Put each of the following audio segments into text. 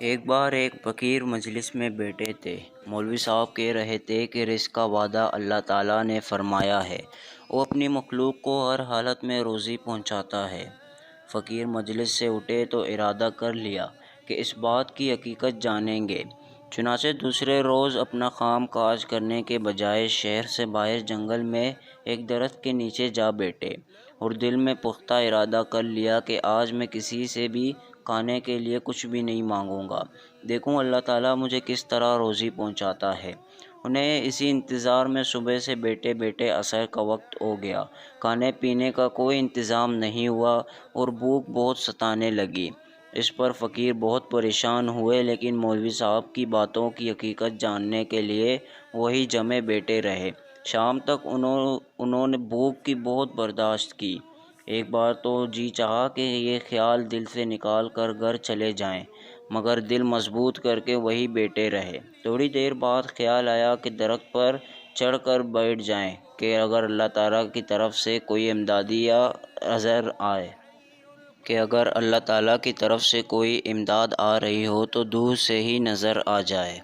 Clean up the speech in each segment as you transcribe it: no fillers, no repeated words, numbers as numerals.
ایک بار ایک فقیر مجلس میں بیٹھے تھے۔ مولوی صاحب کہہ رہے تھے کہ رزق کا وعدہ اللہ تعالیٰ نے فرمایا ہے، وہ اپنی مخلوق کو ہر حالت میں روزی پہنچاتا ہے۔ فقیر مجلس سے اٹھے تو ارادہ کر لیا کہ اس بات کی حقیقت جانیں گے۔ چنانچہ دوسرے روز اپنا کام کاج کرنے کے بجائے شہر سے باہر جنگل میں ایک درخت کے نیچے جا بیٹھے اور دل میں پختہ ارادہ کر لیا کہ آج میں کسی سے بھی کھانے کے لیے کچھ بھی نہیں مانگوں گا، دیکھوں اللہ تعالیٰ مجھے کس طرح روزی پہنچاتا ہے۔ انہیں اسی انتظار میں صبح سے بیٹھے بیٹھے عصر کا وقت ہو گیا۔ کھانے پینے کا کوئی انتظام نہیں ہوا اور بھوک بہت ستانے لگی۔ اس پر فقیر بہت پریشان ہوئے، لیکن مولوی صاحب کی باتوں کی حقیقت جاننے کے لیے وہی جمے بیٹھے رہے۔ شام تک انہوں نے بھوک کی بہت برداشت کی۔ ایک بار تو جی چاہا کہ یہ خیال دل سے نکال کر گھر چلے جائیں، مگر دل مضبوط کر کے وہی بیٹھے رہے۔ تھوڑی دیر بعد خیال آیا کہ درخت پر چڑھ کر بیٹھ جائیں کہ اگر اللہ تعالیٰ کی طرف سے کوئی امداد آ رہی ہو تو دور سے ہی نظر آ جائے۔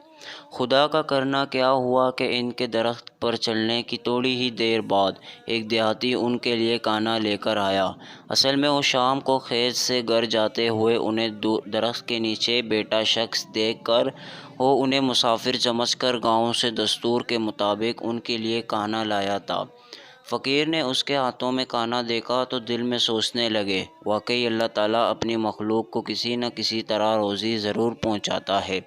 خدا کا کرنا کیا ہوا کہ ان کے درخت پر چڑھنے کی تھوڑی ہی دیر بعد ایک دیہاتی ان کے لیے کھانا لے کر آیا۔ اصل میں وہ شام کو کھیت سے گھر جاتے ہوئے انہیں درخت کے نیچے بیٹھا شخص دیکھ کر وہ انہیں مسافر سمجھ کر گاؤں سے دستور کے مطابق ان کے لیے کھانا لایا تھا۔ فقیر نے اس کے ہاتھوں میں کھانا دیکھا تو دل میں سوچنے لگے، واقعی اللہ تعالیٰ اپنی مخلوق کو کسی نہ کسی طرح روزی ضرور پہنچاتا ہے۔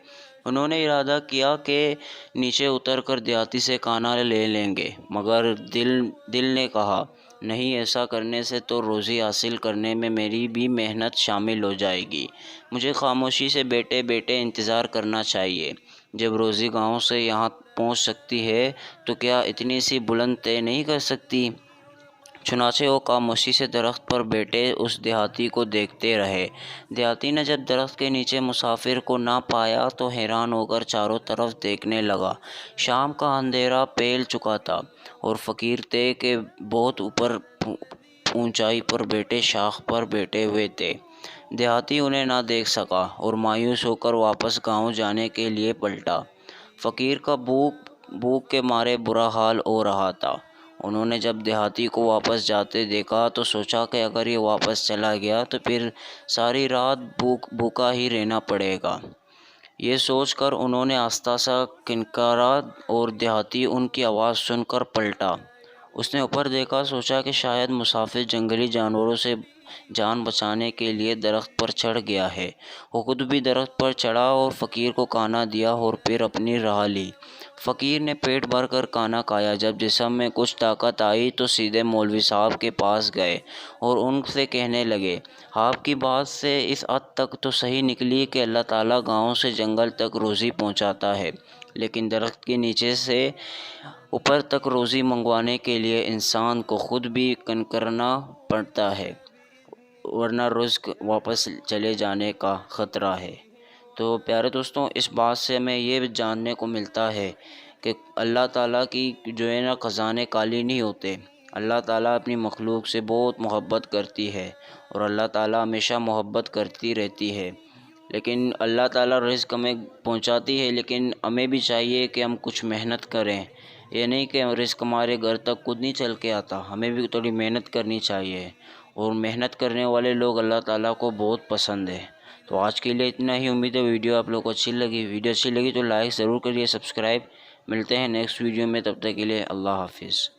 انہوں نے ارادہ کیا کہ نیچے اتر کر دیہاتی سے کھانا لے لیں گے، مگر دل نے کہا، نہیں، ایسا کرنے سے تو روزی حاصل کرنے میں میری بھی محنت شامل ہو جائے گی۔ مجھے خاموشی سے بیٹھے بیٹھے انتظار کرنا چاہیے۔ جب روزی گاؤں سے یہاں پہنچ سکتی ہے تو کیا اتنی سی بلند طے نہیں کر سکتی؟ چنانچہ وہ خاموشی سے درخت پر بیٹھے اس دیہاتی کو دیکھتے رہے۔ دیہاتی نے جب درخت کے نیچے مسافر کو نہ پایا تو حیران ہو کر چاروں طرف دیکھنے لگا۔ شام کا اندھیرا پھیل چکا تھا اور فقیر طے کے بہت اوپر اونچائی پر بیٹھے شاخ پر بیٹھے ہوئے تھے۔ دیہاتی انہیں نہ دیکھ سکا اور مایوس ہو کر واپس گاؤں جانے کے لیے پلٹا۔ فقیر کا بھوک کے مارے برا حال ہو رہا تھا۔ انہوں نے جب دیہاتی کو واپس جاتے دیکھا تو سوچا کہ اگر یہ واپس چلا گیا تو پھر ساری رات بھوکا ہی رہنا پڑے گا۔ یہ سوچ کر انہوں نے آہستہ سا کنکارا اور دیہاتی ان کی آواز سن کر پلٹا۔ اس نے اوپر دیکھا، سوچا کہ شاید مسافر جنگلی جانوروں سے جان بچانے کے لیے درخت پر چڑھ گیا ہے۔ وہ خود بھی درخت پر چڑھا اور فقیر کو کھانا دیا اور پھر اپنی راہ لی۔ فقیر نے پیٹ بھر کر کھانا کھایا۔ جب جسم میں کچھ طاقت آئی تو سیدھے مولوی صاحب کے پاس گئے اور ان سے کہنے لگے، آپ کی بات سے اس حد تک تو صحیح نکلی کہ اللہ تعالیٰ گاؤں سے جنگل تک روزی پہنچاتا ہے، لیکن درخت کے نیچے سے اوپر تک روزی منگوانے کے لیے انسان کو خود بھی کنکرنا پڑتا ہے، ورنہ رزق واپس چلے جانے کا خطرہ ہے۔ تو پیارے دوستوں، اس بات سے ہمیں یہ جاننے کو ملتا ہے کہ اللہ تعالیٰ کی جو ہے نا خزانے خالی نہیں ہوتے۔ اللہ تعالیٰ اپنی مخلوق سے بہت محبت کرتی ہے اور اللہ تعالیٰ ہمیشہ محبت کرتی رہتی ہے، لیکن اللہ تعالیٰ رزق ہمیں پہنچاتی ہے، لیکن ہمیں بھی چاہیے کہ ہم کچھ محنت کریں۔ یہ نہیں کہ رزق ہمارے گھر تک خود نہیں چل کے آتا، ہمیں بھی تھوڑی محنت کرنی چاہیے، اور محنت کرنے والے لوگ اللہ تعالیٰ کو بہت پسند ہے۔ تو آج کے لیے اتنا ہی۔ امید ہے ویڈیو آپ لوگوں کو اچھی لگی تو لائک ضرور کریے، سبسکرائب۔ ملتے ہیں نیکسٹ ویڈیو میں، تب تک کے لیے اللہ حافظ۔